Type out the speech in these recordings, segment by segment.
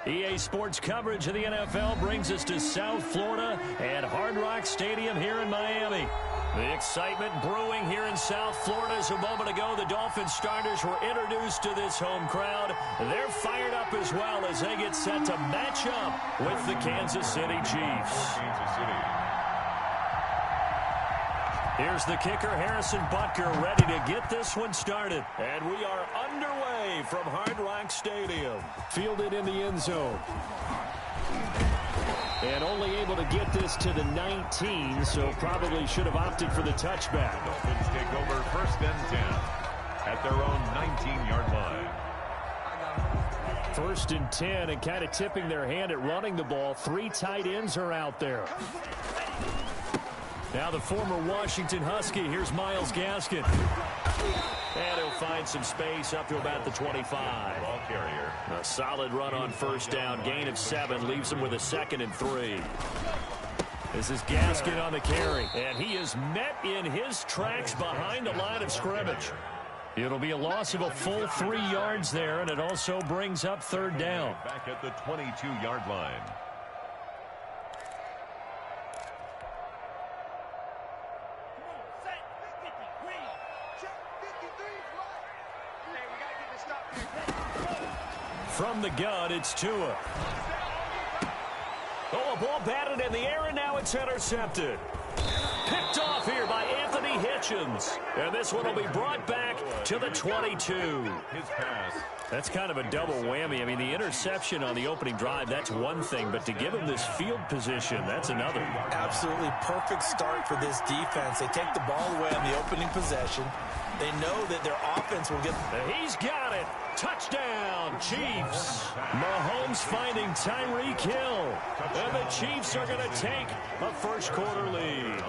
EA Sports coverage of the NFL brings us to South Florida at Hard Rock Stadium here in Miami. The excitement brewing here in South Florida as a moment ago the Dolphins starters were introduced to this home crowd. They're fired up as well as they get set to match up with the Kansas City Chiefs. Here's the kicker, Harrison Butker, ready to get this one started. And we are underway from Hard Rock Stadium. Fielded in the end zone. And only able to get this to the 19, so probably should have opted for the touchback. Dolphins take over 1st and 10 at their own 19-yard line. 1st and 10, and kind of tipping their hand at running the ball. 3 tight ends are out there. Now the former Washington Husky, here's Myles Gaskin. And he'll find some space up to about the 25. Ball carrier. A solid run on 1st down. Gain of 7 leaves him with a 2nd and 3. This is Gaskin on the carry. And he is met in his tracks behind the line of scrimmage. It'll be a loss of a full 3 yards there, and it also brings up 3rd down. Back at the 22-yard line. From the gun, it's Tua. Oh, a ball batted in the air, and now it's intercepted. Picked off here by Anthony Hitchens. And this one will be brought back to the 22. His pass. That's kind of a double whammy. I mean, the interception on the opening drive, that's one thing. But to give him this field position, that's another. Absolutely perfect start for this defense. They take the ball away on the opening possession. They know that their offense will get... He's got it. Touchdown, Chiefs. Mahomes finding Tyreek Hill. And the Chiefs are going to take a first-quarter lead.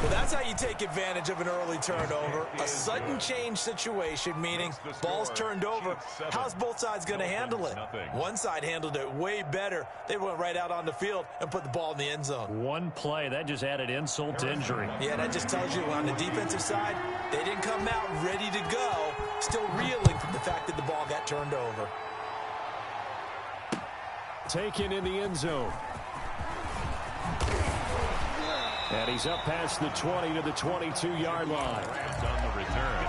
Well, that's how you take advantage of an early turnover. A sudden change situation, meaning ball's turned over. How's both sides going to handle it? One side handled it way better. They went right out on the field and put the ball in the end zone. One play, that just added insult to injury. Yeah, that just tells you on the defensive side, they didn't come out ready to go, still reeling from the fact that the ball got turned over. Taken in the end zone. And he's up past the 20 to the 22-yard line. Rams on the return.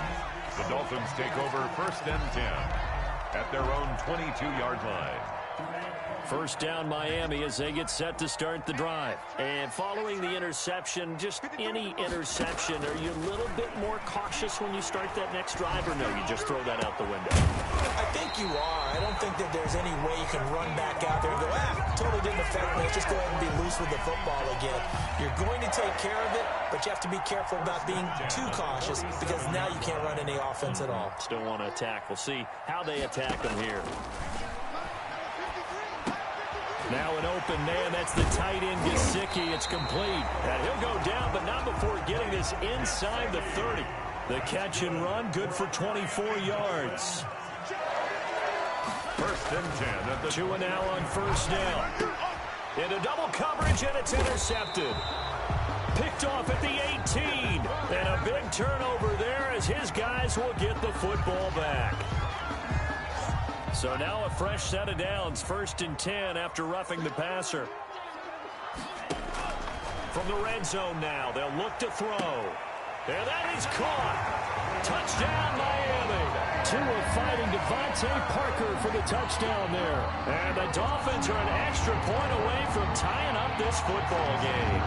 The Dolphins take over 1st and 10 at their own 22-yard line. 1st down Miami as they get set to start the drive. And following the interception, just any interception, are you a little bit more cautious when you start that next drive, or no, you just throw that out the window? I think you are. I don't think that there's any way you can run back out there and go, totally didn't affect me. Let's just go ahead and be loose with the football again. You're going to take care of it, but you have to be careful about being too cautious because now you can't run any offense at all. Still want to attack. We'll see how they attack them here. Now an open man. That's the tight end, Gesicki. It's complete. And he'll go down, but not before getting this inside the 30. The catch and run, good for 24 yards. 1st and 10 at the 2 and now on 1st down. Into double coverage, and it's intercepted. Picked off at the 18. And a big turnover there as his guys will get the football back. So now a fresh set of downs, 1st and 10 after roughing the passer. From the red zone now, they'll look to throw. And that is caught. Touchdown, Miami. Tua fighting Devontae Parker for the touchdown there. And the Dolphins are an extra point away from tying up this football game.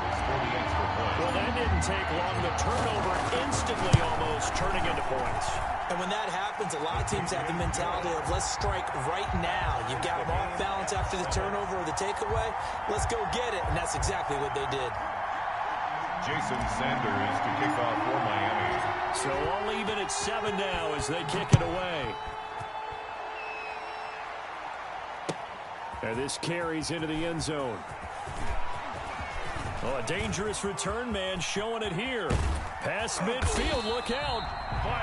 Well, that didn't take long. The turnover instantly almost turning into points. And when that happens, a lot of teams have the mentality of let's strike right now. You've got them off balance after the turnover or the takeaway. Let's go get it. And that's exactly what they did. Jason Sanders to kick off for Miami. So all even at 7 now as they kick it away. And this carries into the end zone. Oh, a dangerous return man showing it here. Past midfield, look out.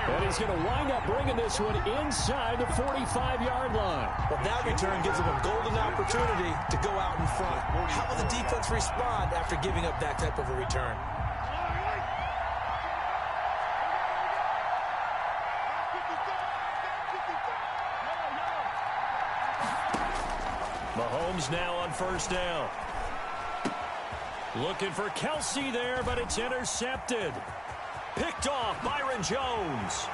And he's going to wind up bringing this one inside the 45-yard line. But that return gives them a golden opportunity to go out in front. How will the defense respond after giving up that type of a return? Mahomes now on first down. Looking for Kelsey there, but it's intercepted. Picked off Byron Jones.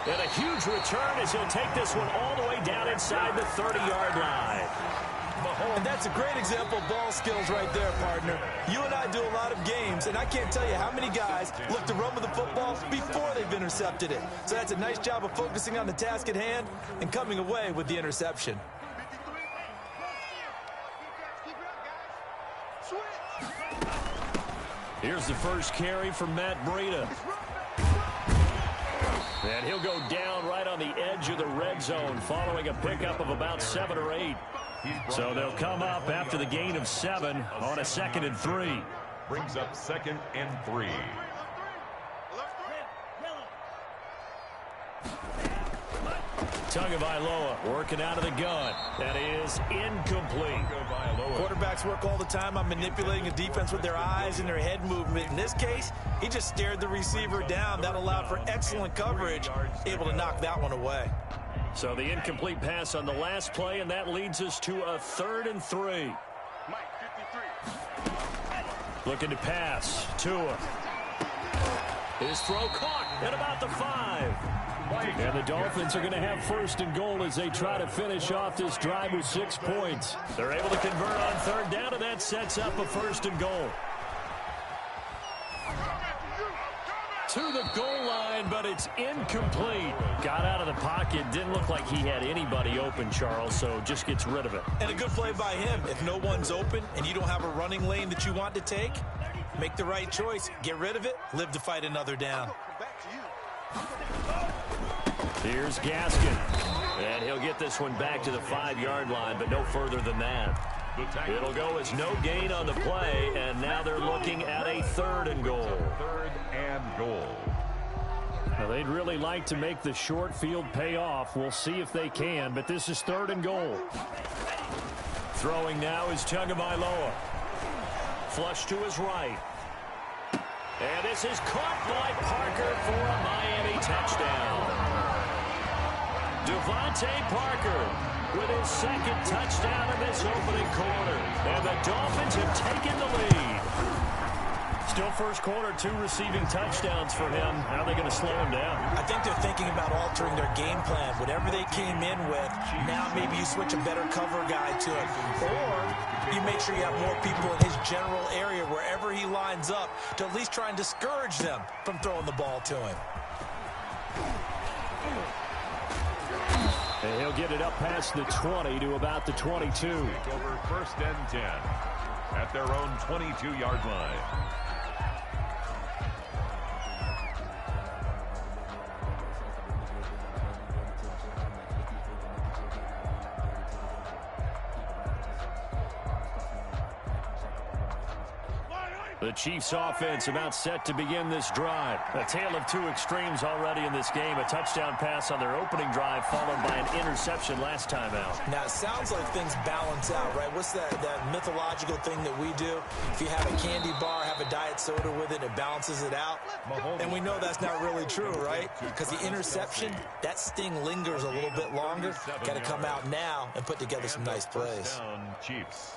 And a huge return as he'll take this one all the way down inside the 30-yard line. And that's a great example of ball skills right there, partner. You and I do a lot of games, and I can't tell you how many guys look to run with the football before they've intercepted it. So that's a nice job of focusing on the task at hand and coming away with the interception. Here's the first carry from Matt Breida. And he'll go down right on the edge of the red zone following a pickup of about 7 or 8. So they'll come up after the gain of 7 on a 2nd and 3. Brings up 2nd and 3. Tagovailoa working out of the gun. That is incomplete. Quarterbacks work all the time on manipulating a defense with their eyes and their head movement. In this case, he just stared the receiver down. That allowed for excellent coverage, able to knock that one away. So the incomplete pass on the last play, and that leads us to a 3rd and 3. Looking to pass. Tua. His throw caught at about the 5. And the Dolphins are going to have 1st and goal as they try to finish off this drive with 6 points. They're able to convert on 3rd down, and that sets up a 1st and goal. To the goal line, but it's incomplete. Got out of the pocket. Didn't look like he had anybody open, Charles, so just gets rid of it. And a good play by him. If no one's open and you don't have a running lane that you want to take, make the right choice. Get rid of it. Live to fight another down. Here's Gaskin. And he'll get this one back to the 5-yard line, but no further than that. It'll go as no gain on the play, and now they're looking at a 3rd and goal. 3rd and goal. Now, they'd really like to make the short field pay off. We'll see if they can, but this is 3rd and goal. Throwing now is Tagovailoa. Flush to his right. And this is caught by Parker for a Miami touchdown. Devontae Parker with his 2nd touchdown in this opening quarter. And the Dolphins have taken the lead. Still first quarter, 2 receiving touchdowns for him. How are they going to slow him down? I think they're thinking about altering their game plan. Whatever they came in with, now maybe you switch a better cover guy to it. Or you make sure you have more people in his general area wherever he lines up to at least try and discourage them from throwing the ball to him. And he'll get it up past the 20 to about the 22. Take over 1st and 10 at their own 22-yard line. The Chiefs offense about set to begin this drive. A tale of 2 extremes already in this game. A touchdown pass on their opening drive followed by an interception last time out. Now, it sounds like things balance out, right? What's that mythological thing that we do? If you have a candy bar, have a diet soda with it, it balances it out. And we know that's not really true, right? Because the interception, that sting lingers a little bit longer. Got to come out now and put together some nice plays. Chiefs.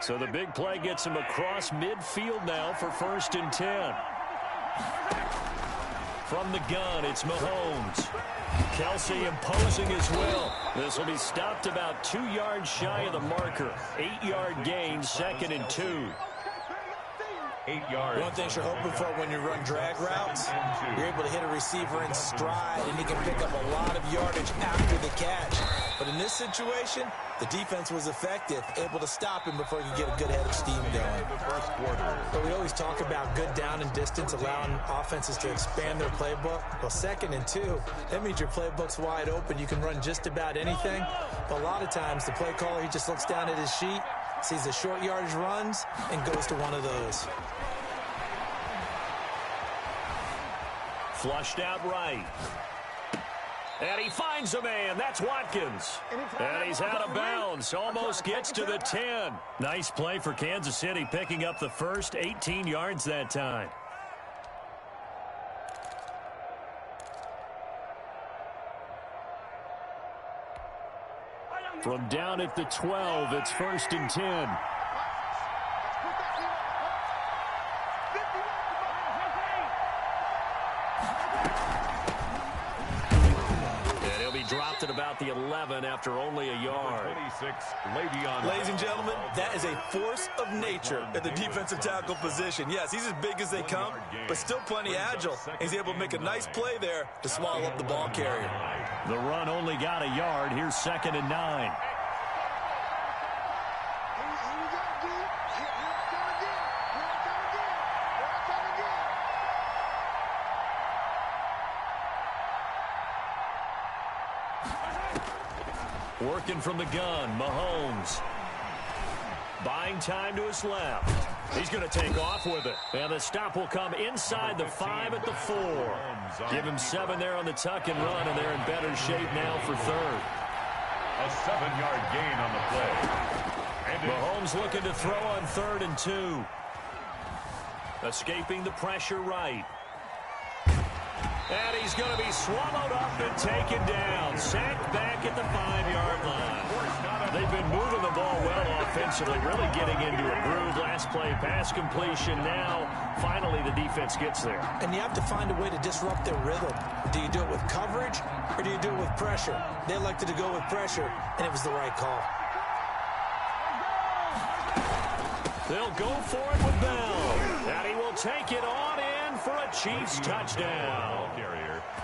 So the big play gets him across midfield now for 1st and 10. From the gun, it's Mahomes. Kelsey imposing his will. This will be stopped about 2 yards shy of the marker. 8-yard gain, 2nd and 2. 8 yards. One thing you're hoping for when you run drag routes, you're able to hit a receiver in stride, and he can pick up a lot of yardage after the catch. But in this situation, the defense was effective, able to stop him before he could get a good head of steam going. But we always talk about good down and distance, allowing offenses to expand their playbook. Well, 2nd and 2, that means your playbook's wide open. You can run just about anything. But a lot of times, the play caller, he just looks down at his sheet, sees the short yardage runs, and goes to one of those. Flushed out right. And he finds a man. That's Watkins. And he's out of bounds. Almost gets to the 10. Nice play for Kansas City, picking up the first 18 yards that time. From down at the 12, it's 1st and 10. Dropped at about the 11 after only a yard. 26, Ladies and gentlemen, that is a force of nature at the defensive tackle position. Yes, he's as big as they come, but still plenty agile. He's able to make a nice play there to swallow up the ball carrier. The run only got a yard. Here's 2nd and 9. Working from the gun, Mahomes. Buying time to his left. He's going to take off with it. And the stop will come inside the 5 at the 4. Give him 7 there on the tuck and run, and they're in better shape now for 3rd. A 7-yard gain on the play. And Mahomes looking to throw on 3rd and 2. Escaping the pressure right. And he's going to be swallowed up and taken down. Sacked back at the 5-yard line. They've been moving the ball well offensively, really getting into a groove. Last play, pass completion. Now, finally, the defense gets there. And you have to find a way to disrupt their rhythm. Do you do it with coverage, or do you do it with pressure? They elected to go with pressure, and it was the right call. They'll go for it with Bell. And he will take it on in for a Chiefs touchdown.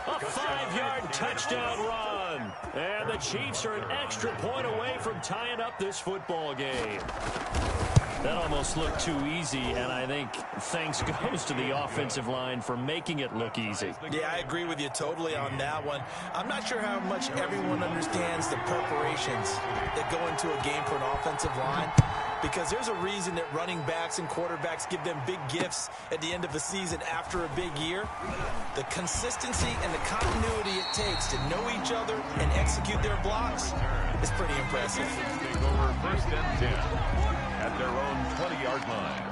A 5-yard touchdown run. And the Chiefs are an extra point away from tying up this football game. That almost looked too easy, and I think thanks goes to the offensive line for making it look easy. Yeah, I agree with you totally on that one. I'm not sure how much everyone understands the preparations that go into a game for an offensive line, because there's a reason that running backs and quarterbacks give them big gifts at the end of the season after a big year. The consistency and the continuity it takes to know each other and execute their blocks is pretty impressive. Take over 1st and 10 at their own 20-yard line.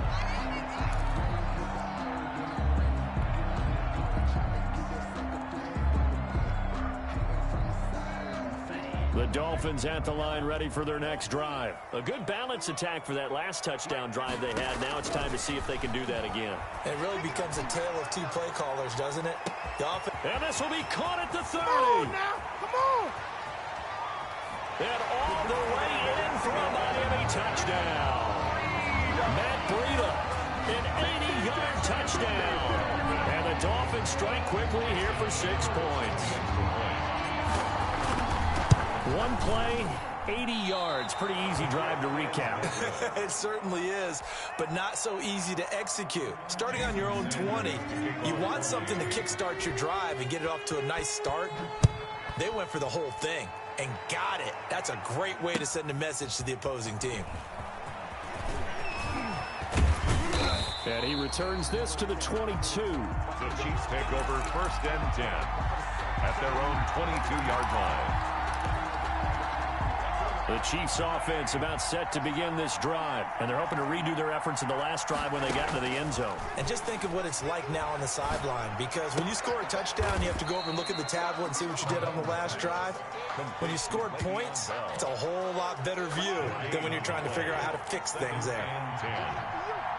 The Dolphins at the line ready for their next drive. A good balance attack for that last touchdown drive they had. Now it's time to see if they can do that again. It really becomes a tale of 2 play callers, doesn't it? And this will be caught at the 30. Come on now. Come on. And all the way in for a Miami touchdown. Matt Breida, an 80-yard touchdown. And the Dolphins strike quickly here for 6 points. One play, 80 yards. Pretty easy drive to recap. It certainly is, but not so easy to execute. Starting on your own 20, you want something to kickstart your drive and get it off to a nice start. They went for the whole thing and got it. That's a great way to send a message to the opposing team. And he returns this to the 22. The Chiefs take over 1st and 10 at their own 22-yard line. The Chiefs offense about set to begin this drive, and they're hoping to redo their efforts in the last drive when they got into the end zone. And just think of what it's like now on the sideline, because when you score a touchdown, you have to go over and look at the tablet and see what you did on the last drive. When you scored points, it's a whole lot better view than when you're trying to figure out how to fix things there.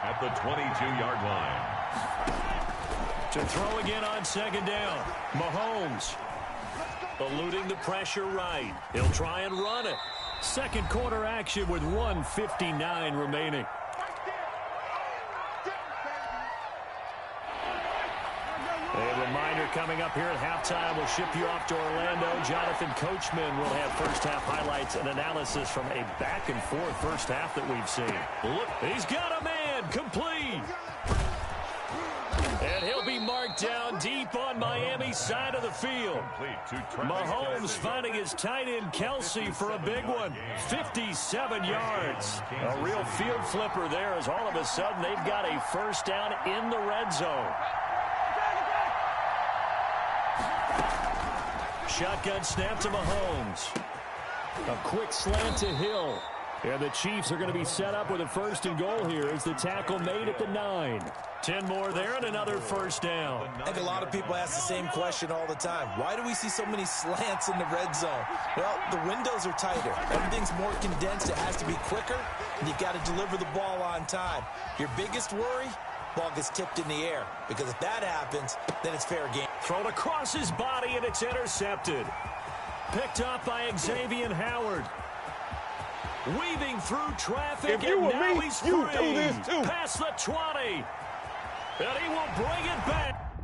At the 22-yard line. To throw again on 2nd down, Mahomes eluding the pressure right. He'll try and run it. Second quarter action with 1:59 remaining. A reminder coming up here at halftime. We'll ship you off to Orlando. Jonathan Coachman will have first half highlights and analysis from a back-and-forth first half that we've seen. Look, he's got a man complete. And he'll be marked down deep on Miami's side of the field. Mahomes finding his tight end Kelsey for a big one. 57 yards. A real field flipper there as all of a sudden they've got a first down in the red zone. Shotgun snap to Mahomes. A quick slant to Hill. And the Chiefs are going to be set up with a 1st and goal here as the tackle made at the 9. 10 more there and another first down. I think a lot of people ask the same question all the time. Why do we see so many slants in the red zone? Well, the windows are tighter. Everything's more condensed. It has to be quicker, and you've got to deliver the ball on time. Your biggest worry? Ball gets tipped in the air, because if that happens, then it's fair game. Thrown across his body, and it's intercepted. Picked up by Xavier Howard. Weaving through traffic, If you and were now me, he's you free. do this too. Past the 20. And he will bring it back.